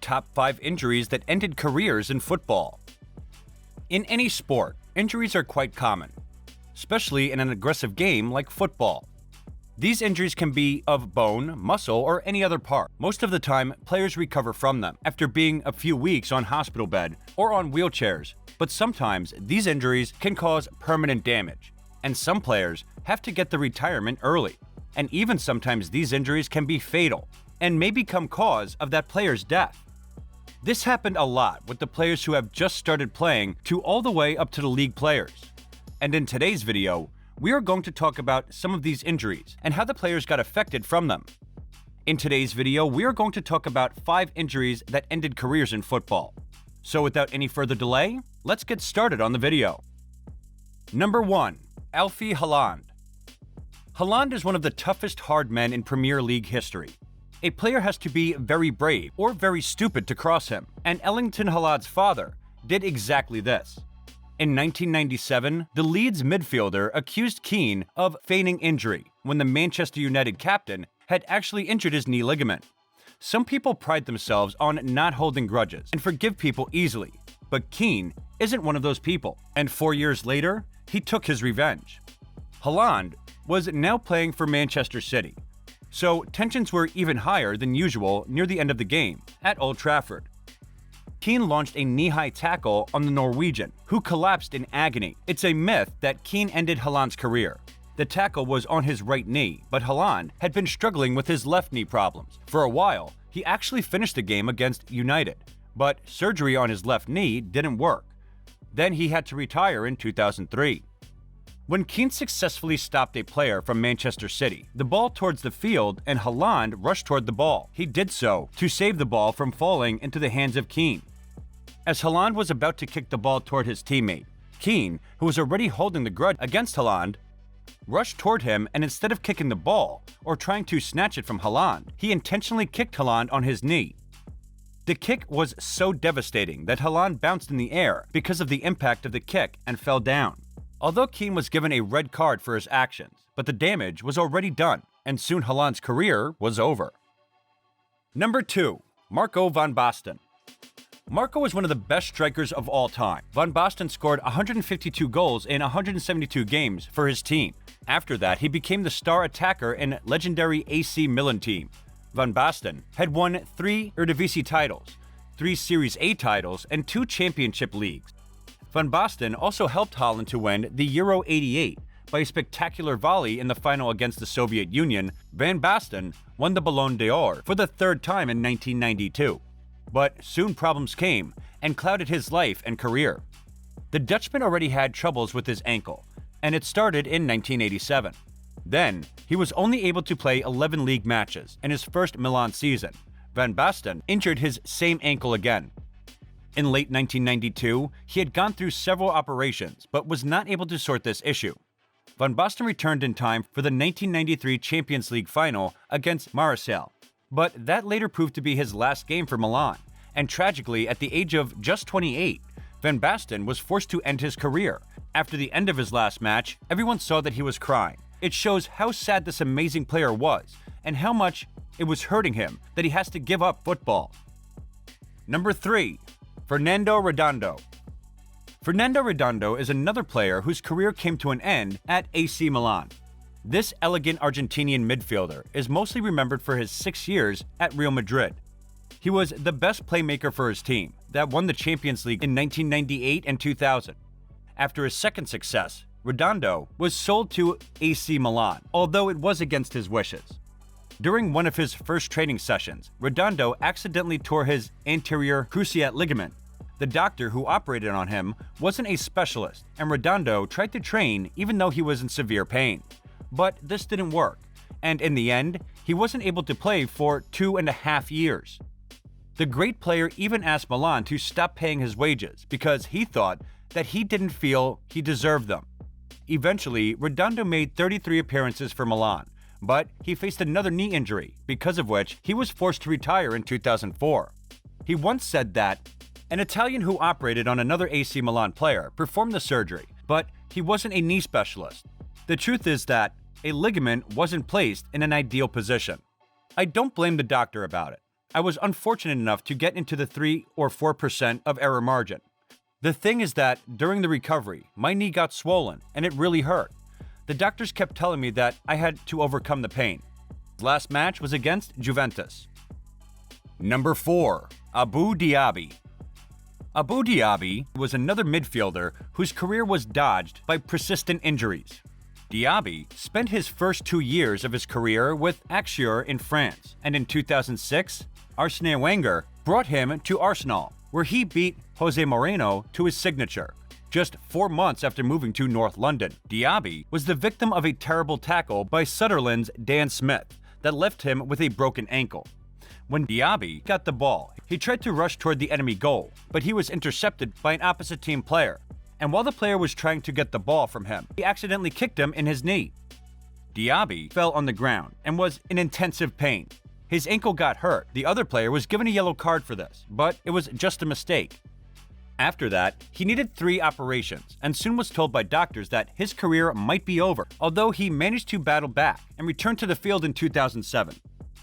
Top 5 injuries that ended careers in football. In any sport, injuries are quite common, especially in an aggressive game like football. These injuries can be of bone, muscle, or any other part. Most of the time, players recover from them after being a few weeks on hospital bed or on wheelchairs, but sometimes these injuries can cause permanent damage, and some players have to get the retirement early. And even sometimes these injuries can be fatal and may become cause of that player's death. This happened a lot with the players who have just started playing to all the way up to the league players. And in today's video, we are going to talk about some of these injuries and how the players got affected from them. In today's video, we are going to talk about 5 injuries that ended careers in football. So without any further delay, let's get started on the video. Number 1. Alfie Haaland. Haaland is one of the toughest hard men in Premier League history. A player has to be very brave or very stupid to cross him, and Ellington Haaland's father did exactly this. In 1997, the Leeds midfielder accused Keane of feigning injury when the Manchester United captain had actually injured his knee ligament. Some people pride themselves on not holding grudges and forgive people easily, but Keane isn't one of those people, and 4 years later, he took his revenge. Haaland was now playing for Manchester City, so tensions were even higher than usual near the end of the game at Old Trafford. Keane launched a knee-high tackle on the Norwegian, who collapsed in agony. It's a myth that Keane ended Haaland's career. The tackle was on his right knee, but Haaland had been struggling with his left knee problems. For a while, he actually finished the game against United, but surgery on his left knee didn't work. Then he had to retire in 2003. When Keane successfully stopped a player from Manchester City, the ball towards the field and Haaland rushed toward the ball. He did so to save the ball from falling into the hands of Keane. As Haaland was about to kick the ball toward his teammate, Keane, who was already holding the grudge against Haaland, rushed toward him, and instead of kicking the ball or trying to snatch it from Haaland, he intentionally kicked Haaland on his knee. The kick was so devastating that Haaland bounced in the air because of the impact of the kick and fell down. Although Keane was given a red card for his actions, but the damage was already done, and soon Haaland's career was over. Number 2. Marco van Basten. Marco was one of the best strikers of all time. Van Basten scored 152 goals in 172 games for his team. After that, he became the star attacker in legendary AC Milan team. Van Basten had won 3 Eredivisie titles, 3 Series A titles, and 2 Championship leagues. Van Basten also helped Holland to win the Euro '88 by a spectacular volley in the final against the Soviet Union. Van Basten won the Ballon d'Or for the 3rd time in 1992. But soon problems came and clouded his life and career. The Dutchman already had troubles with his ankle, and it started in 1987. Then, he was only able to play 11 league matches in his first Milan season. Van Basten injured his same ankle again. In late 1992, he had gone through several operations but was not able to sort this issue. Van Basten returned in time for the 1993 Champions League final against Marseille, but that later proved to be his last game for Milan, and tragically, at the age of just 28, Van Basten was forced to end his career. After the end of his last match, everyone saw that he was crying. It shows how sad this amazing player was, and how much it was hurting him that he has to give up football. Number 3. Fernando Redondo. Fernando Redondo is another player whose career came to an end at AC Milan. This elegant Argentinian midfielder is mostly remembered for his 6 years at Real Madrid. He was the best playmaker for his team that won the Champions League in 1998 and 2000. After his second success, Redondo was sold to AC Milan, although it was against his wishes. During one of his first training sessions, Redondo accidentally tore his anterior cruciate ligament. The doctor who operated on him wasn't a specialist, and Redondo tried to train even though he was in severe pain. But this didn't work, and in the end, he wasn't able to play for 2.5 years. The great player even asked Milan to stop paying his wages because he thought that he didn't feel he deserved them. Eventually, Redondo made 33 appearances for Milan, but he faced another knee injury, because of which he was forced to retire in 2004. He once said that an Italian who operated on another AC Milan player performed the surgery, but he wasn't a knee specialist. The truth is that a ligament wasn't placed in an ideal position. I don't blame the doctor about it. I was unfortunate enough to get into the 3 or 4% of error margin. The thing is that during the recovery, my knee got swollen and it really hurt. The doctors kept telling me that I had to overcome the pain. His last match was against Juventus. Number 4. Abu Dhabi. Abu Dhabi was another midfielder whose career was dodged by persistent injuries. Diaby spent his first 2 years of his career with Auxerre in France, and in 2006, Arsene Wenger brought him to Arsenal, where he beat Jose Mourinho to his signature. Just 4 months after moving to North London, Diaby was the victim of a terrible tackle by Sunderland's Dan Smith that left him with a broken ankle. When Diaby got the ball, he tried to rush toward the enemy goal, but he was intercepted by an opposite team player. And while the player was trying to get the ball from him, he accidentally kicked him in his knee. Diaby fell on the ground and was in intensive pain. His ankle got hurt. The other player was given a yellow card for this, but it was just a mistake. After that, he needed 3 operations and soon was told by doctors that his career might be over, although he managed to battle back and return to the field in 2007.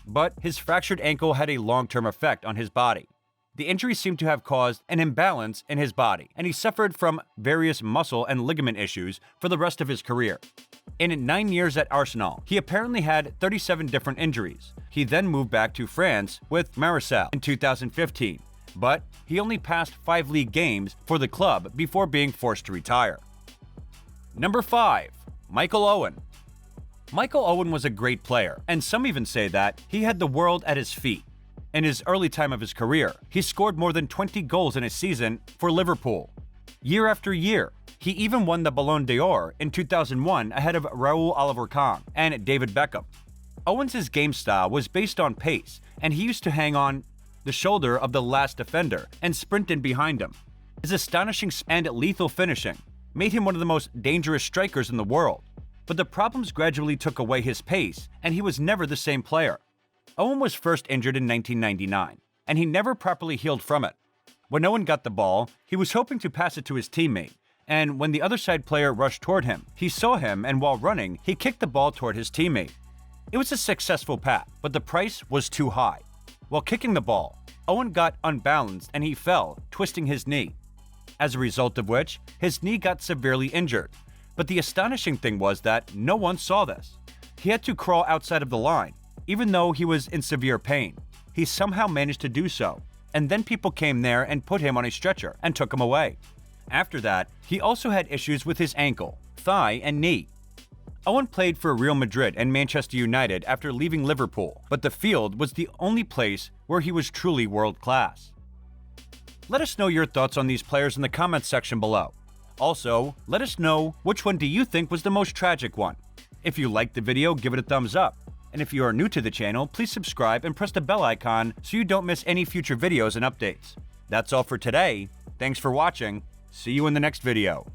But his fractured ankle had a long-term effect on his body. The injury seemed to have caused an imbalance in his body, and he suffered from various muscle and ligament issues for the rest of his career. In 9 years at Arsenal, he apparently had 37 different injuries. He then moved back to France with Marseille in 2015, but he only passed 5 league games for the club before being forced to retire. Number 5. Michael Owen. Michael Owen was a great player, and some even say that he had the world at his feet. In his early time of his career, he scored more than 20 goals in a season for Liverpool. Year after year, he even won the Ballon d'Or in 2001 ahead of Raul Oliver Kahn and David Beckham. Owens' game style was based on pace, and he used to hang on the shoulder of the last defender and sprint in behind him. His astonishing and lethal finishing made him one of the most dangerous strikers in the world. But the problems gradually took away his pace, and he was never the same player. Owen was first injured in 1999, and he never properly healed from it. When Owen got the ball, he was hoping to pass it to his teammate, and when the other side player rushed toward him, he saw him and while running, he kicked the ball toward his teammate. It was a successful pass, but the price was too high. While kicking the ball, Owen got unbalanced and he fell, twisting his knee. As a result of which, his knee got severely injured. But the astonishing thing was that no one saw this. He had to crawl outside of the line. Even though he was in severe pain, he somehow managed to do so, and then people came there and put him on a stretcher and took him away. After that, he also had issues with his ankle, thigh, and knee. Owen played for Real Madrid and Manchester United after leaving Liverpool, but the field was the only place where he was truly world-class. Let us know your thoughts on these players in the comments section below. Also, let us know which one do you think was the most tragic one. If you liked the video, give it a thumbs up. And if you are new to the channel, please subscribe and press the bell icon so you don't miss any future videos and updates. That's all for today. Thanks for watching. See you in the next video.